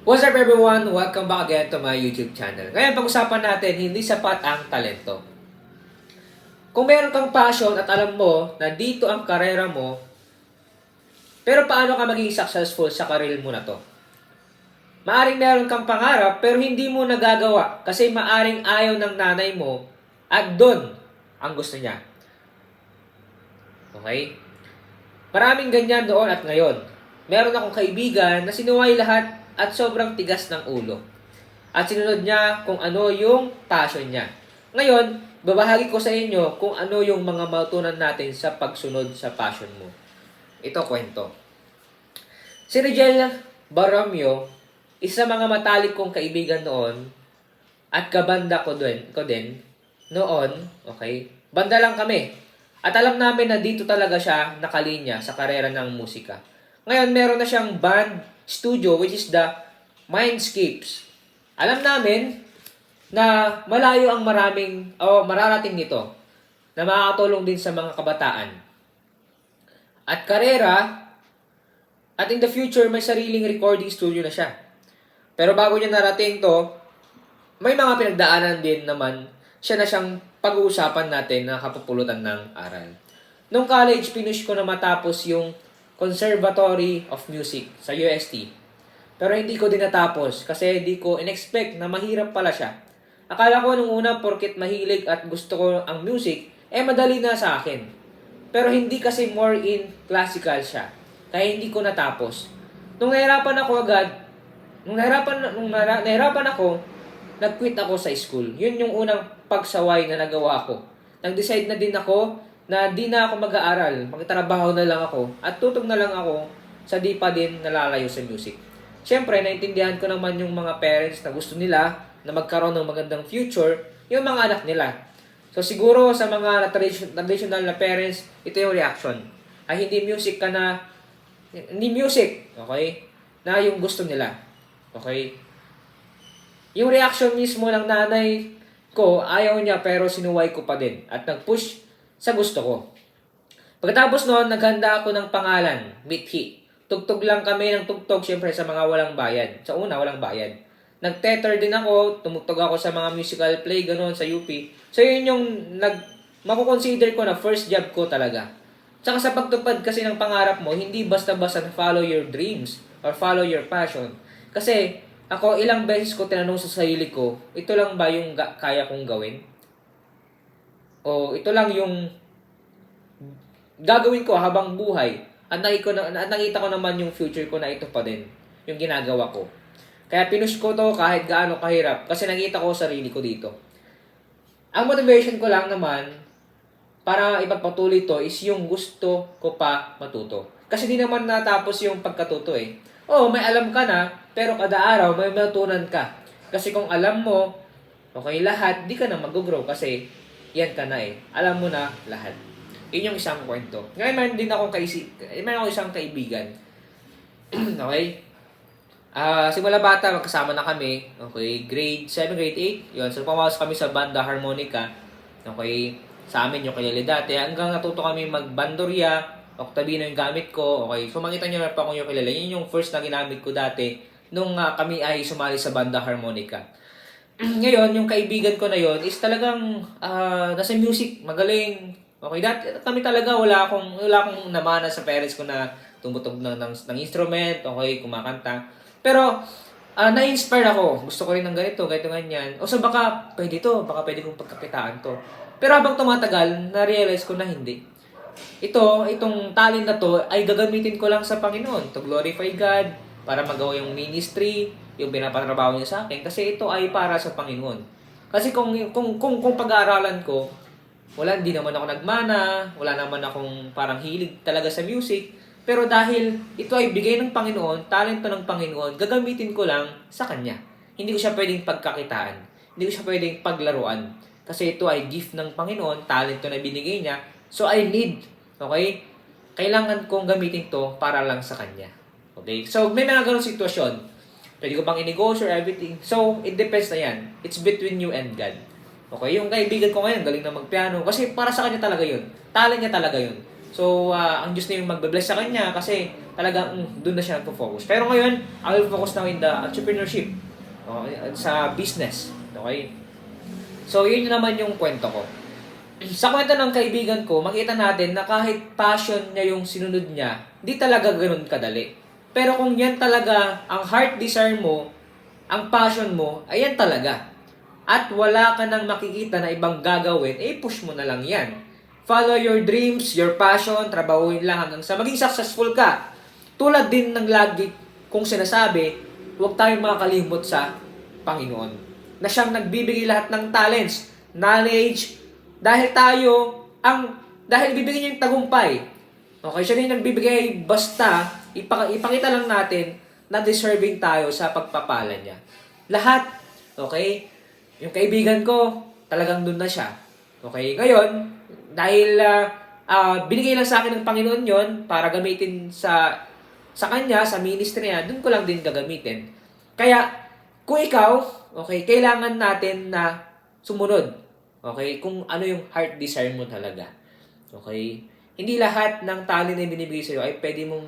What's up everyone? Welcome back again to my YouTube channel. Ngayon, pag-usapan natin, hindi sapat ang talento. Kung meron kang passion at alam mo na dito ang karera mo, pero paano ka maging successful sa career mo na to? Maaring meron kang pangarap pero hindi mo nagagawa kasi maaring ayaw ng nanay mo at doon ang gusto niya. Okay? Maraming ganyan doon at ngayon. Meron akong kaibigan na sinuway lahat at sobrang tigas ng ulo. At sinunod niya kung ano yung passion niya. Ngayon, babahagi ko sa inyo kung ano yung mga matutunan natin sa pagsunod sa passion mo. Ito kwento. Si Rigel Baramio, isa mga matalik kong kaibigan noon at kabanda ko din noon, okay? Banda lang kami. At alam namin na dito talaga siya nakalinya sa karera ng musika. Ngayon, meron na siyang band studio which is the Mindscapes. Alam namin na malayo ang mararating nito na makakatulong din sa mga kabataan. At karera, at in the future may sariling recording studio na siya. Pero bago niya narating to, may mga pinagdaanan din naman siya na siyang pag-uusapan natin na kapupulutan ng aral. Nung college, pinush ko na matapos yung Conservatory of Music sa UST. Pero hindi ko din natapos kasi hindi ko in-expect na mahirap pala siya. Akala ko nung una porket mahilig at gusto ko ang music, madali na sa akin. Pero hindi kasi more in classical siya. Kaya hindi ko natapos. Nung nahirapan ako, nag-quit ako sa school. Yun yung unang pagsaway na nagawa ko. Nag-decide na din ako na di na ako mag-aaral, magtrabaho na lang ako, at tutog na lang ako sa di pa din nalalayo sa music. Siyempre, naintindihan ko naman yung mga parents na gusto nila na magkaroon ng magandang future, yung mga anak nila. So siguro sa mga traditional na parents, ito yung reaction. Ay hindi music, okay? Na yung gusto nila. Okay? Yung reaction mismo ng nanay ko, ayaw niya pero sinuway ko pa din at nag-push sa gusto ko. Pagkatapos noon, naghanda ako ng pangalan, Mithi. Tugtog lang kami ng tugtog, syempre sa mga walang bayad. Sa una, walang bayad. Nag-tether din ako, tumugtog ako sa mga musical play, gano'n, sa UP. So yun yung makukonsider ko na first job ko talaga. Tsaka sa pagtupad kasi ng pangarap mo, hindi basta-basta na follow your dreams or follow your passion. Kasi ako, ilang beses ko tinanong sa sarili ko, ito lang ba yung kaya kong gawin? O ito lang yung gagawin ko habang buhay at nakita ko naman yung future ko na ito pa din yung ginagawa ko. Kaya pinush ko to kahit gaano kahirap kasi nakita ko sarili ko dito. Ang motivation ko lang naman para ipagpatuloy to is yung gusto ko pa matuto. Kasi di naman natapos yung pagkatuto eh. Oo, may alam ka na, pero kada araw may matutunan ka. Kasi kung alam mo, okay lahat, di ka na mag-grow kasi yan ka na eh. Alam mo na lahat. Yun yung isang kwento. Ngayon, meron akong isang kaibigan. Okay? Simula bata, magkasama na kami. Okay? Grade 7, grade 8. Yun. So, pumasok kami sa banda harmonica. Okay? Sa amin yung kilala dati. Hanggang natuto kami magbandorya. Octavino yung gamit ko. Okay? So, makita nyo na pa kung yung kilala. Yun yung first na ginamit ko dati nung kami ay sumali sa banda harmonica. Ngayon, yung kaibigan ko na yon is talagang nasa music, magaling. Okay, kami talaga wala akong namana sa parents ko na tumutog ng instrument, okay, kumakanta. Pero na-inspire ako. Gusto ko rin ng ganito ganyan. O so baka pwede kong pagkakitaan to. Pero habang tumatagal, na-realize ko na hindi. Itong talent na to ay gagamitin ko lang sa Panginoon to glorify God, para magawa yung ministry, yung pinapatrabaho niya sa akin, kasi ito ay para sa Panginoon. Kasi kung pag-aaralan ko, hindi naman ako nagmana, wala naman akong parang hilig talaga sa music, pero dahil ito ay bigay ng Panginoon, talento ng Panginoon, gagamitin ko lang sa Kanya. Hindi ko siya pwedeng pagkakitaan, hindi ko siya pwedeng paglaruan, kasi ito ay gift ng Panginoon, talento na binigay niya, so I need, okay? Kailangan kong gamitin to para lang sa Kanya. Okay? So, may mga ganong sitwasyon. Pwede ko bang inegosyo or everything? So, it depends na yan. It's between you and God. Okay? Yung kaibigan ko ngayon, galing na magpiano. Kasi para sa kanya talaga yun. Talent niya talaga yun. So, ang Diyos na yung magbe-bless sa kanya kasi talagang doon na siya nagpo-focus. Pero ngayon, I will focus now in the entrepreneurship. Okay? At sa business. Okay? So, yun naman yung kwento ko. Sa kwento ng kaibigan ko, makita natin na kahit passion niya yung sinunod niya, di talaga ganun kadali. Pero kung yan talaga ang heart desire mo, ang passion mo, ayan talaga. At wala ka nang makikita na ibang gagawin, push mo na lang yan. Follow your dreams, your passion, trabahuin lang hanggang sa maging successful ka. Tulad din ng lagi kong sinasabi, huwag tayong makakalimot sa Panginoon. Na siyang nagbibigay lahat ng talents, knowledge, dahil bibigyan niya yung tagumpay. Okay, siya rin nagbibigay basta ipakita lang natin na deserving tayo sa pagpapala niya. Lahat, okay? Yung kaibigan ko, talagang doon na siya. Okay, ngayon, dahil binigay lang sa akin ng Panginoon yon para gamitin sa kanya, sa ministry niya, doon ko lang din gagamitin. Kaya, kung ikaw, okay, kailangan natin na sumunod. Okay? Kung ano yung heart desire mo talaga. Okay? Hindi lahat ng talent na binibigay sa'yo ay pwede mong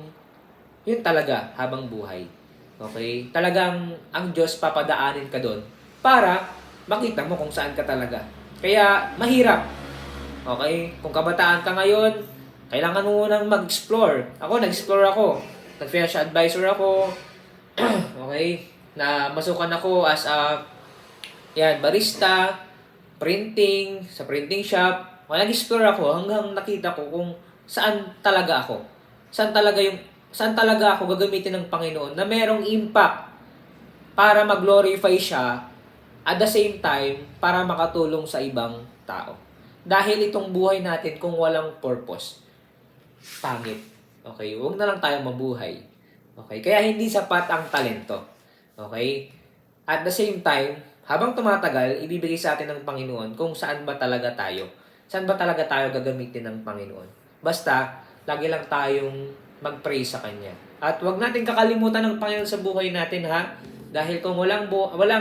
yun talaga habang buhay. Okay? Talagang ang Diyos papadaanin ka doon para makita mo kung saan ka talaga. Kaya mahirap. Okay? Kung kabataan ka ngayon, kailangan mo munang mag-explore. Ako, nag-explore ako. Nag-financial advisor ako. Okay? Na masukan ako as a barista, printing, sa printing shop. Nag-explore ako hanggang nakita ko kung saan talaga ako. Saan talaga ako gagamitin ng Panginoon na merong impact para mag-glorify siya at the same time para makatulong sa ibang tao. Dahil itong buhay natin kung walang purpose, pangit. Okay? Huwag na lang tayong mabuhay. Okay? Kaya hindi sapat ang talento. Okay? At the same time, habang tumatagal, ibibigay sa atin ng Panginoon kung saan ba talaga tayo. Saan ba talaga tayo gagamitin ng Panginoon. Basta, lagi lang tayong mag-pray sa Kanya. At huwag natin kakalimutan ng Panginoon sa buhay natin, ha? Dahil kung walang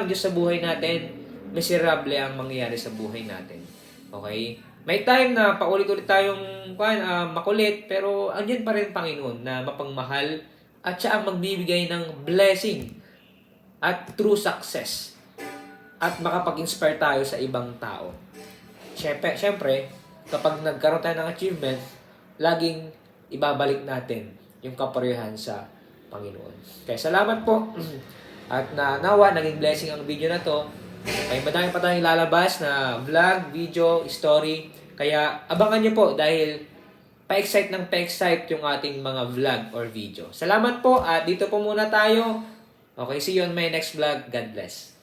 Diyos sa buhay natin, miserable ang mangyayari sa buhay natin. Okay? May time na paulit-ulit tayong makulit, pero andyan pa rin Panginoon na mapangmahal at siya ang magbibigay ng blessing at true success at makapag-inspire tayo sa ibang tao. Siyempre, kapag nagkaroon tayo ng achievement, laging ibabalik natin yung kaparehan sa Panginoon. Kaya salamat po. At nawa, naging blessing ang video na to. May madami pa tayong lalabas na vlog, video, story. Kaya abangan nyo po dahil pa-excite yung ating mga vlog or video. Salamat po at dito po muna tayo. Okay, see you on my next vlog. God bless.